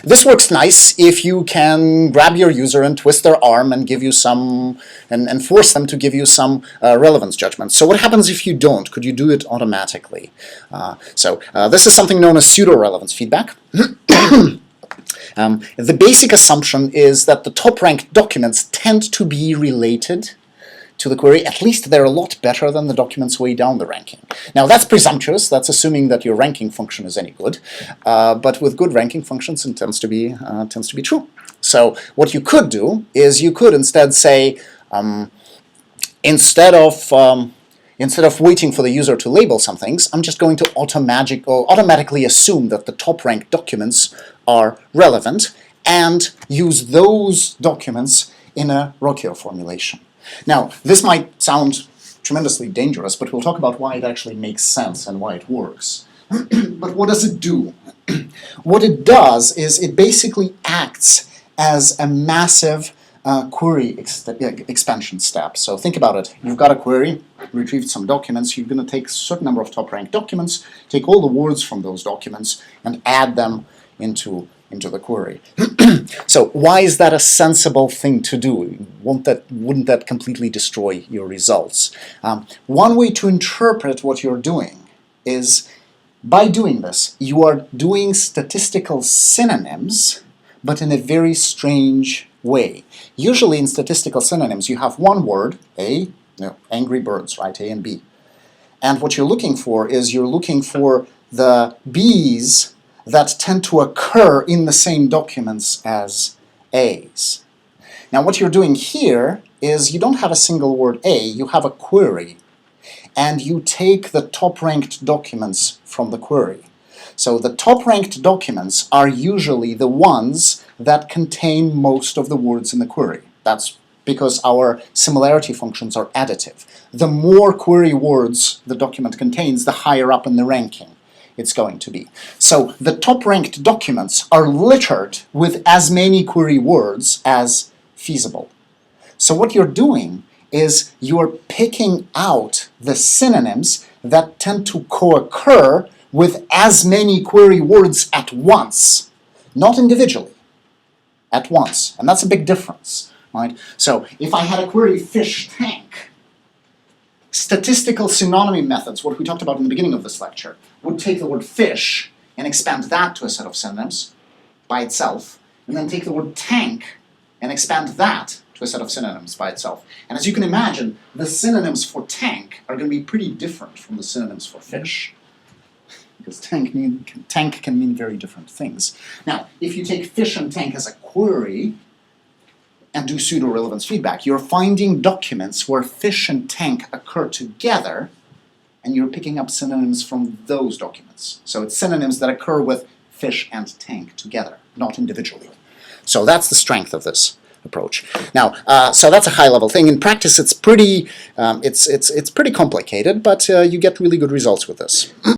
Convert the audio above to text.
This works nice if you can grab your user and twist their arm and give you some, and force them to give you some relevance judgment. So what happens if you don't? Could you do it automatically? This is something known as pseudo-relevance feedback. The basic assumption is that the top-ranked documents tend to be related to the query. At least they're a lot better than the documents way down the ranking. Now that's presumptuous, that's assuming that your ranking function is any good, but with good ranking functions it tends to be true. So what you could do is you could instead say, instead of waiting for the user to label some things, I'm just going to automatically assume that the top-ranked documents are relevant and use those documents in a Rocchio formulation. Now, this might sound tremendously dangerous, but we'll talk about why it actually makes sense and why it works. But what does it do? What it does is it basically acts as a massive query expansion step. So think about it. You've got a query, retrieved some documents, you're going to take a certain number of top-ranked documents, take all the words from those documents, and add them into the query. So why is that a sensible thing to do? Wouldn't that completely destroy your results? One way to interpret what you're doing is, by doing this, you are doing statistical synonyms, but in a very strange way. Usually in statistical synonyms you have one word, angry birds, right, A and B. And what you're looking for is you're looking for the B's that tend to occur in the same documents as A's. Now what you're doing here is you don't have a single word A, you have a query, and you take the top-ranked documents from the query. So the top-ranked documents are usually the ones that contain most of the words in the query. That's because our similarity functions are additive. The more query words the document contains, the higher up in the ranking it's going to be. So the top-ranked documents are littered with as many query words as feasible. So what you're doing is you're picking out the synonyms that tend to co-occur with as many query words at once, not individually, at once. And that's a big difference, right? So if I had a query fish tank, statistical synonymy methods, what we talked about in the beginning of this lecture, would take the word fish and expand that to a set of synonyms by itself, and then take the word tank and expand that to a set of synonyms by itself. And as you can imagine, the synonyms for tank are going to be pretty different from the synonyms for fish, because tank can mean very different things. Now, if you take fish and tank as a query and do pseudo-relevance feedback, you're finding documents where fish and tank occur together, and you're picking up synonyms from those documents. So it's synonyms that occur with fish and tank together, not individually. So that's the strength of this approach. Now, so that's a high-level thing. In practice, it's pretty complicated, but you get really good results with this.